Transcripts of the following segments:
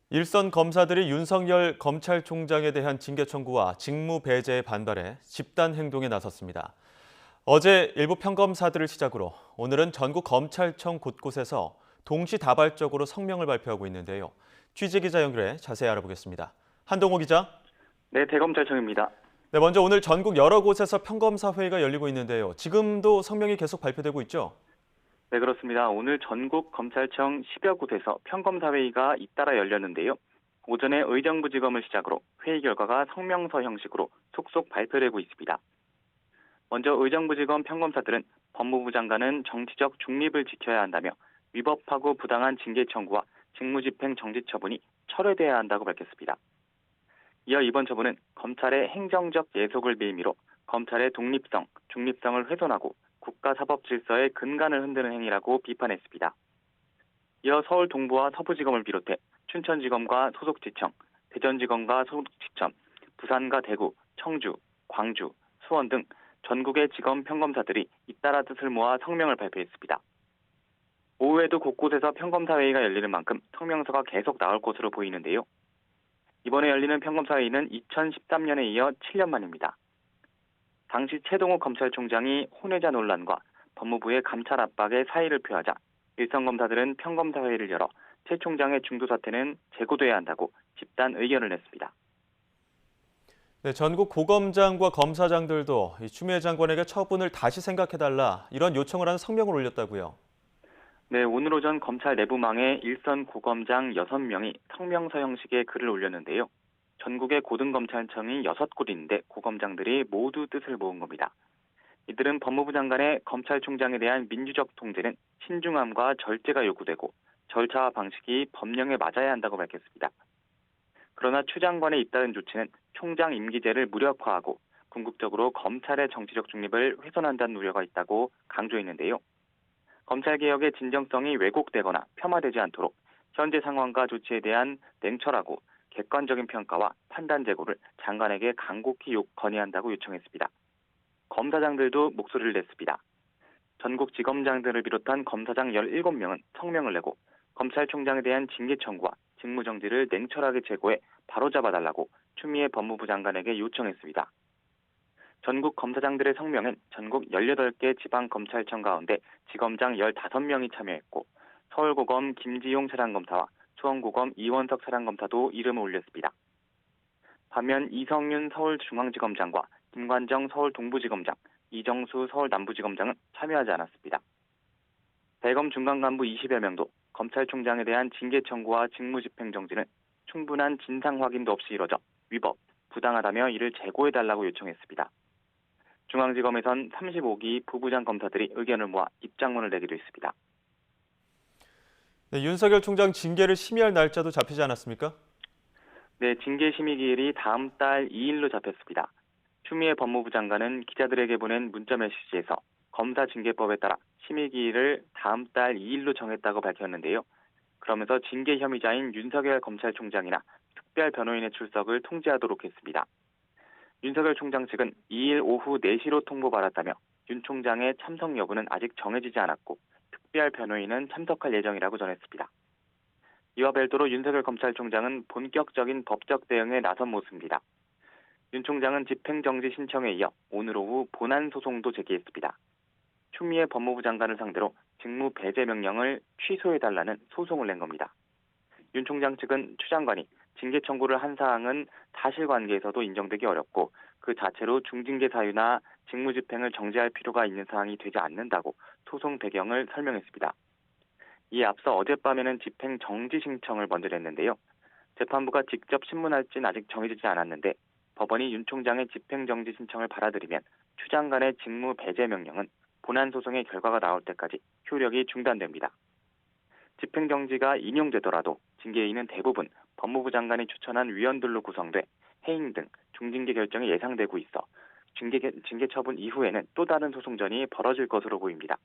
일선 검사들이 윤석열 검찰총장에 대한 징계 청구와 직무 배제에 반발해 집단 행동에 나섰습니다. 어제 일부 평검사들을 시작으로 오늘은 전국 검찰청 곳곳에서 동시다발적으로 성명을 발표하고 있는데요. 취재기자 연결해 자세히 알아보겠습니다. 한동호 기자. 네, 대검찰청입니다. 네, 먼저 오늘 전국 여러 곳에서 평검사 회의가 열리고 있는데요. 지금도 성명이 계속 발표되고 있죠? 네, 그렇습니다. 오늘 전국 검찰청 10여 곳에서 평검사회의가 잇따라 열렸는데요. 오전에 의정부지검을 시작으로 회의 결과가 성명서 형식으로 속속 발표되고 있습니다. 먼저 의정부지검 평검사들은 법무부 장관은 정치적 중립을 지켜야 한다며 위법하고 부당한 징계 청구와 직무집행 정지 처분이 철회돼야 한다고 밝혔습니다. 이어 이번 처분은 검찰의 행정적 예속을 빌미로 검찰의 독립성, 중립성을 훼손하고 국가사법 질서의 근간을 흔드는 행위라고 비판했습니다. 이어 서울 동부와 서부지검을 비롯해 춘천지검과 소속지청, 대전지검과 소속지청, 부산과 대구, 청주, 광주, 수원 등 전국의 지검 평검사들이 잇따라 뜻을 모아 성명을 발표했습니다. 오후에도 곳곳에서 평검사회의가 열리는 만큼 성명서가 계속 나올 것으로 보이는데요. 이번에 열리는 평검사회의는 2013년에 이어 7년 만입니다. 당시 최동욱 검찰총장이 혼외자 논란과 법무부의 감찰 압박에 사의를 표하자 일선검사들은 평검사회의를 열어 최 총장의 중도 사퇴는 재고돼야 한다고 집단 의견을 냈습니다. 네, 전국 고검장과 검사장들도 추미애 장관에게 처분을 다시 생각해달라 이런 요청을 하는 성명을 올렸다고요. 네, 오늘 오전 검찰 내부망에 일선 고검장 6명이 성명서 형식의 글을 올렸는데요. 전국의 고등검찰청이 6곳인데 고검장들이 모두 뜻을 모은 겁니다. 이들은 법무부 장관의 검찰총장에 대한 민주적 통제는 신중함과 절제가 요구되고 절차와 방식이 법령에 맞아야 한다고 밝혔습니다. 그러나 추 장관의 잇따른 조치는 총장 임기제를 무력화하고 궁극적으로 검찰의 정치적 중립을 훼손한다는 우려가 있다고 강조했는데요. 검찰개혁의 진정성이 왜곡되거나 폄하되지 않도록 현재 상황과 조치에 대한 냉철하고 객관적인 평가와 판단 제고를 장관에게 간곡히 건의한다고 요청했습니다. 검사장들도 목소리를 냈습니다. 전국 지검장들을 비롯한 검사장 17명은 성명을 내고 검찰총장에 대한 징계 청구와 직무정지를 냉철하게 제고해 바로잡아달라고 추미애 법무부 장관에게 요청했습니다. 전국 검사장들의 성명엔 전국 18개 지방검찰청 가운데 지검장 15명이 참여했고 서울고검 김지용 사장검사와 수원고검 이원석 사장검사도 이름을 올렸습니다. 반면 이성윤 서울중앙지검장과 김관정 서울동부지검장, 이정수 서울남부지검장은 참여하지 않았습니다. 대검 중간간부 20여 명도 검찰총장에 대한 징계 청구와 직무집행 정지는 충분한 진상 확인도 없이 이뤄져 위법, 부당하다며 이를 재고해달라고 요청했습니다. 중앙지검에선 35기 부부장 검사들이 의견을 모아 입장문을 내기도 했습니다. 네, 윤석열 총장 징계를 심의할 날짜도 잡히지 않았습니까? 네, 징계 심의 기일이 다음 달 2일로 잡혔습니다. 추미애 법무부 장관은 기자들에게 보낸 문자 메시지에서 검사 징계법에 따라 심의 기일을 다음 달 2일로 정했다고 밝혔는데요. 그러면서 징계 혐의자인 윤석열 검찰총장이나 특별 변호인의 출석을 통지하도록 했습니다. 윤석열 총장 측은 2일 오후 4시로 통보받았다며 윤 총장의 참석 여부는 아직 정해지지 않았고 특별 변호인은 참석할 예정이라고 전했습니다. 이와 별도로 윤석열 검찰총장은 본격적인 법적 대응에 나선 모습입니다. 윤 총장은 집행정지 신청에 이어 오늘 오후 본안 소송도 제기했습니다. 추미애 법무부 장관을 상대로 직무 배제 명령을 취소해달라는 소송을 낸 겁니다. 윤 총장 측은 추 장관이 징계 청구를 한 사항은 사실관계에서도 인정되기 어렵고 그 자체로 중징계 사유나 직무집행을 정지할 필요가 있는 사항이 되지 않는다고 소송 배경을 설명했습니다. 이에 앞서 어젯밤에는 집행 정지 신청을 먼저 냈는데요. 재판부가 직접 신문할지는 아직 정해지지 않았는데 법원이 윤 총장의 집행 정지 신청을 받아들이면 추 장관의 직무 배제 명령은 본안 소송의 결과가 나올 때까지 효력이 중단됩니다. 집행정지가 인용되더라도 징계인은 대부분 법무부 장관이 추천한 위원들로 구성돼 해임 등 중징계 결정이 예상되고 있어 징계 처분 이후에는 또 다른 소송전이 벌어질 것으로 보입니다.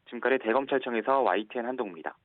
지금까지 대검찰청에서 YTN 한동우입니다.